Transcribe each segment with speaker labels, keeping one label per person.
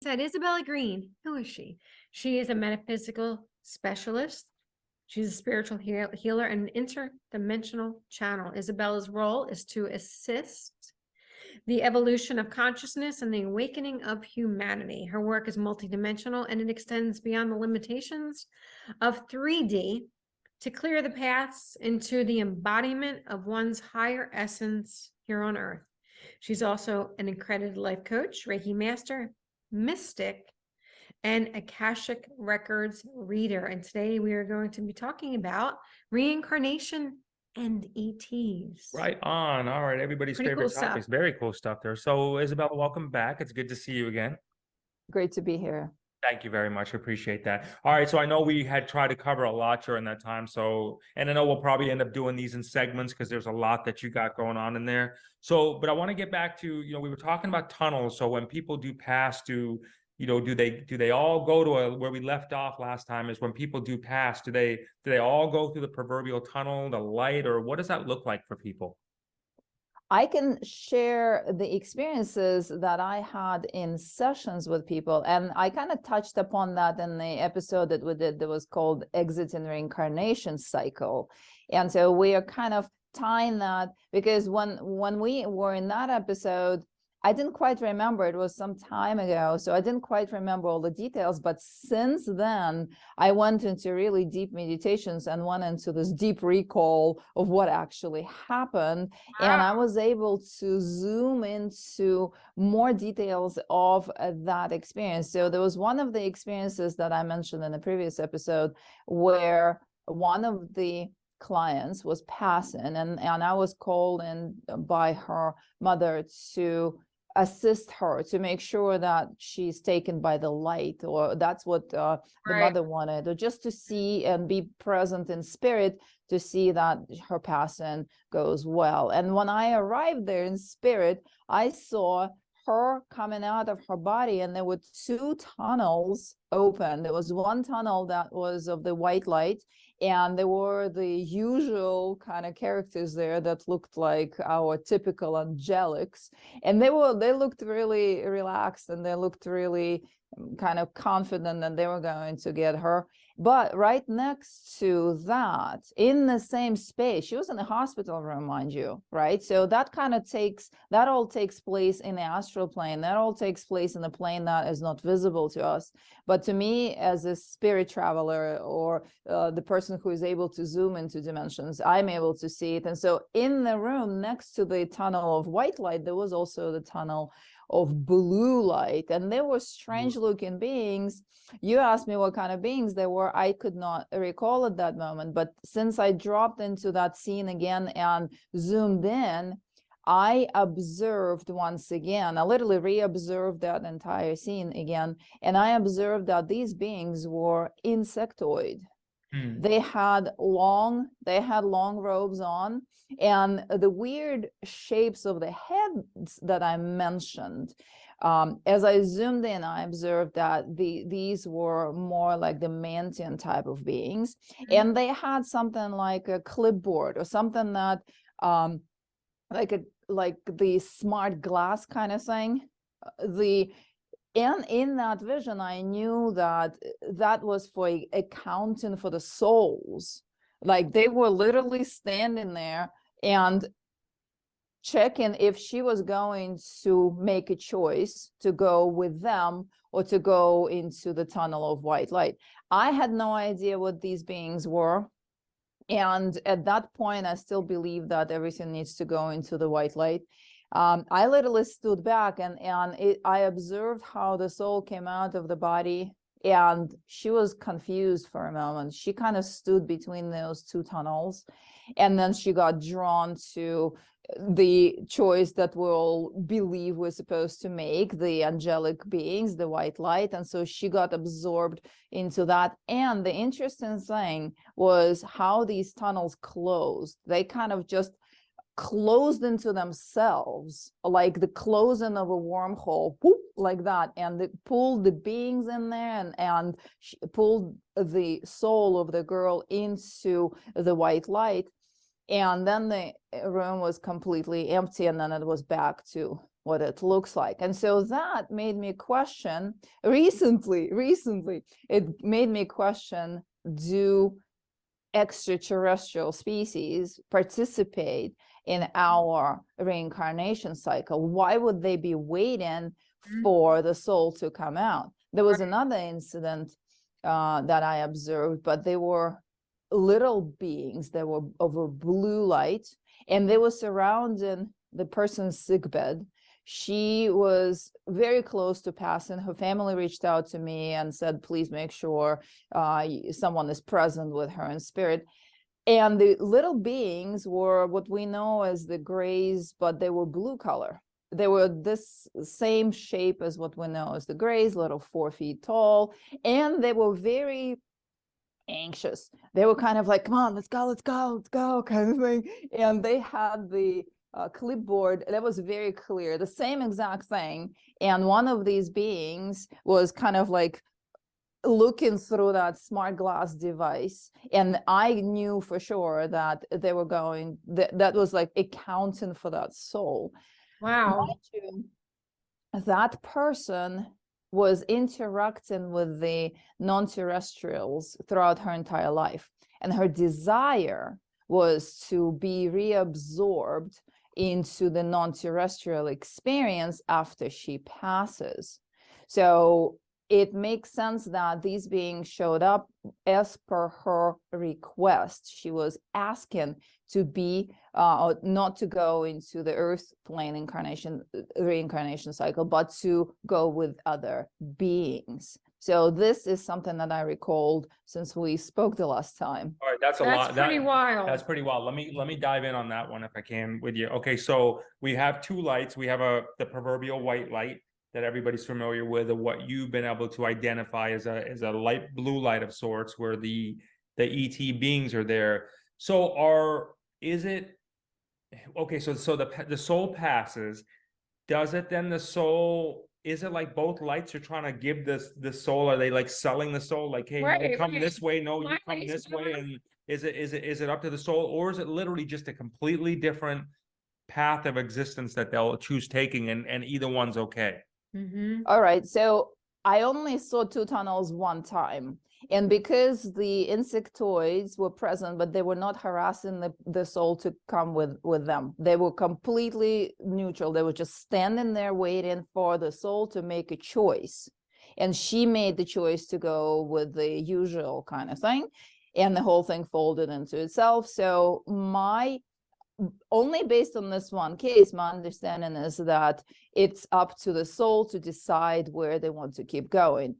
Speaker 1: Said Isabella Greene. Who is she? She is a metaphysical specialist. She's a spiritual healer and an interdimensional channel. Isabella's role is to assist the evolution of consciousness and the awakening of humanity. Her work is multidimensional and it extends beyond the limitations of 3D to clear the paths into the embodiment of one's higher essence here on Earth. She's also an accredited life coach, Reiki master, mystic, and Akashic Records reader. And today we are going to be talking about reincarnation and ETs.
Speaker 2: Right on. All right, everybody's
Speaker 1: Pretty
Speaker 2: favorite
Speaker 1: cool
Speaker 2: topics.
Speaker 1: stuff.
Speaker 2: Very cool stuff there. So, Isabella, welcome back. It's good to see you again.
Speaker 3: Great to be here.
Speaker 2: Thank you very much. I appreciate that. All right, so I know we had tried to cover a lot during that time. So, and I know we'll probably end up doing these in segments because there's a lot that you got going on in there. So, but I want to get back to, we were talking about tunnels. So when people do pass, do they all go to where we left off last time is when people do pass, do they all go through the proverbial tunnel, the light, or what does that look like for people?
Speaker 3: I can share the experiences that I had in sessions with people, and I kind of touched upon that in the episode that we did that was called Exit and Reincarnation Cycle. And so we are kind of tying that because when we were in that episode, I didn't quite remember, it was some time ago, so I didn't quite remember all the details, but since then, I went into really deep meditations and went into this deep recall of what actually happened, and I was able to zoom into more details of that experience. So there was one of the experiences that I mentioned in the previous episode where one of the clients was passing, and I was called in by her mother to assist her to make sure that she's taken by the light, or that's what the mother wanted, or just to see and be present in spirit to see that her passing goes well. And when I arrived there in spirit, I saw her coming out of her body, and there were two tunnels open. There was one tunnel that was of the white light, and there were the usual kind of characters there that looked like our typical angelics, and they looked really relaxed, and they looked really kind of confident that they were going to get her. But right next to that, in the same space, she was in a hospital room, mind you, right? So that all takes place in the astral plane. That all takes place in a plane that is not visible to us. But to me, as a spirit traveler, or the person who is able to zoom into dimensions, I'm able to see it. And so in the room next to the tunnel of white light, there was also the tunnel of blue light, and they were strange looking beings. You asked me what kind of beings they were. I could not recall at that moment, but since I dropped into that scene again and zoomed in, I observed once again, I literally re-observed that entire scene again, and I observed that these beings were insectoid. They had long robes on, and the weird shapes of the heads that I mentioned, as I zoomed in, I observed that these were more like the Mantian type of beings, and they had something like a clipboard or something that like the smart glass kind of thing. And in that vision, I knew that that was for accounting for the souls. Like they were literally standing there and checking if she was going to make a choice to go with them or to go into the tunnel of white light. I had no idea what these beings were. And at that point, I still believe that everything needs to go into the white light. I literally stood back and I observed how the soul came out of the body, and she was confused for a moment. She kind of stood between those two tunnels, and then she got drawn to the choice that we all believe we're supposed to make, the angelic beings, the white light. And so she got absorbed into that. And the interesting thing was how these tunnels closed. They kind of just closed into themselves, like the closing of a wormhole, whoop, like that, and it pulled the beings in there, and pulled the soul of the girl into the white light. And then the room was completely empty, and then it was back to what it looks like. And so that made me question recently, it made me question, do extraterrestrial species participate in our reincarnation cycle? Why would they be waiting for the soul to come out? There was another incident that I observed, but they were little beings that were over blue light, and they were surrounding the person's sickbed. She was very close to passing. Her family reached out to me and said, please make sure someone is present with her in spirit. And the little beings were what we know as the grays, but they were blue color. They were this same shape as what we know as the grays, little 4 feet tall, and they were very anxious. They were kind of like, come on, let's go, kind of thing. And they had the clipboard that was very clear, the same exact thing. And one of these beings was kind of like looking through that smart glass device, and I knew for sure that they were going, that was like accounting for that soul.
Speaker 1: Wow.
Speaker 3: Mind you, that person was interacting with the non-terrestrials throughout her entire life, and her desire was to be reabsorbed into the non-terrestrial experience after she passes. So it makes sense that these beings showed up as per her request. She was asking to be not to go into the earth plane reincarnation cycle, but to go with other beings. So this is something that I recalled since we spoke the last time.
Speaker 2: All right, that's a lot.
Speaker 1: Pretty wild.
Speaker 2: That's pretty wild. Let me dive in on that one if I can with you. Okay, so we have two lights. We have the proverbial white light that everybody's familiar with, of what you've been able to identify as a light blue light of sorts, where the ET beings are there. So is it okay? So the soul passes. Does it then, the soul, is it like both lights are trying to give the soul? Are they like selling the soul? Like, hey, no, come this way. No, you come this way. And is it up to the soul, or is it literally just a completely different path of existence that they'll choose taking, and either one's okay?
Speaker 3: All right, so I only saw 2 tunnels one time, and because the insectoids were present, but they were not harassing the soul to come with them. They were completely neutral. They were just standing there waiting for the soul to make a choice, and she made the choice to go with the usual kind of thing, and the whole thing folded into itself. So only based on this one case, my understanding is that it's up to the soul to decide where they want to keep going.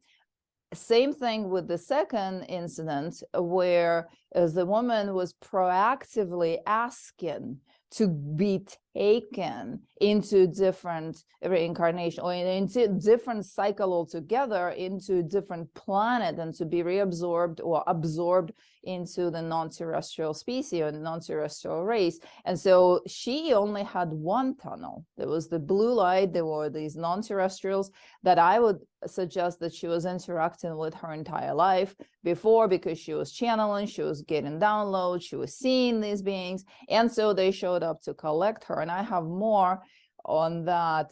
Speaker 3: Same thing with the second incident, where the woman was proactively asking to be taken into different reincarnation, or into different cycle altogether, into a different planet, and to be reabsorbed or absorbed into the non-terrestrial species or the non-terrestrial race. And so she only had one tunnel. There was the blue light. There were these non-terrestrials that I would suggest that she was interacting with her entire life before, because she was channeling, she was getting downloads, she was seeing these beings, and so they showed up to collect her. And I have more on that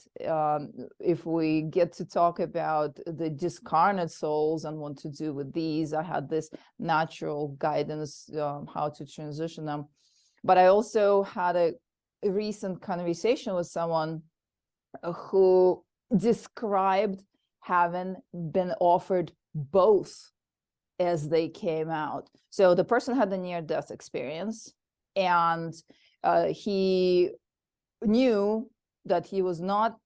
Speaker 3: if we get to talk about the discarnate souls and what to do with these. I had this natural guidance how to transition them. But I also had a recent conversation with someone who described having been offered both as they came out. So the person had a near-death experience, and he knew that he was not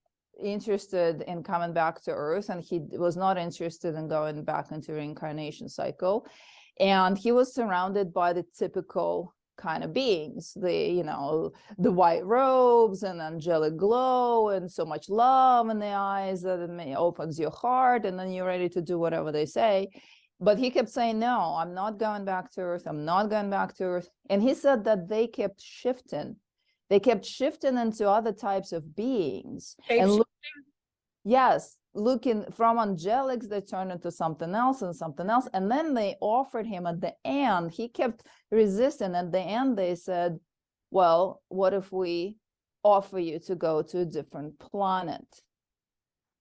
Speaker 3: interested in coming back to Earth, and he was not interested in going back into reincarnation cycle. And he was surrounded by the typical kind of beings, the white robes and angelic glow and so much love in the eyes that it opens your heart, and then you're ready to do whatever they say. But he kept saying, no, I'm not going back to Earth. I'm not going back to Earth. And he said that they kept shifting. They kept shifting into other types of beings. Looking from angelics, they turned into something else and something else. And then they offered him at the end. He kept resisting. At the end, they said, well, what if we offer you to go to a different planet?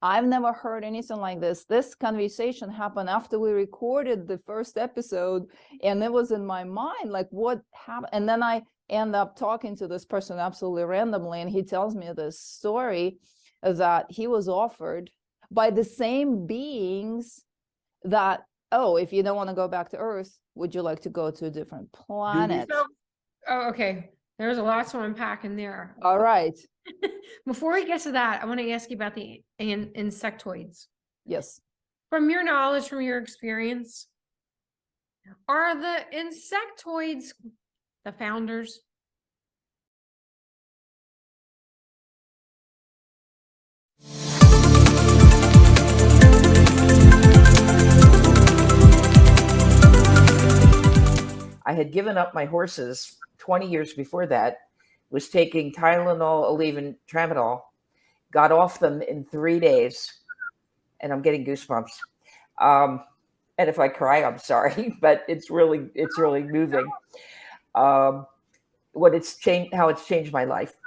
Speaker 3: I've never heard anything like this. This conversation happened after we recorded the first episode, and it was in my mind, like, what happened? And then I end up talking to this person absolutely randomly, and he tells me this story that he was offered by the same beings that, oh, if you don't want to go back to Earth, would you like to go to a different planet?
Speaker 1: Oh, okay. There's a lot to unpack in there.
Speaker 3: All right.
Speaker 1: Before we get to that, I want to ask you about the insectoids.
Speaker 3: Yes.
Speaker 1: From your knowledge, from your experience, are the insectoids the founders?
Speaker 4: I had given up my horses 20 years before that, was taking Tylenol, Aleve, Tramadol, got off them in 3 days, and I'm getting goosebumps. And if I cry, I'm sorry, but it's really moving. How it's changed my life.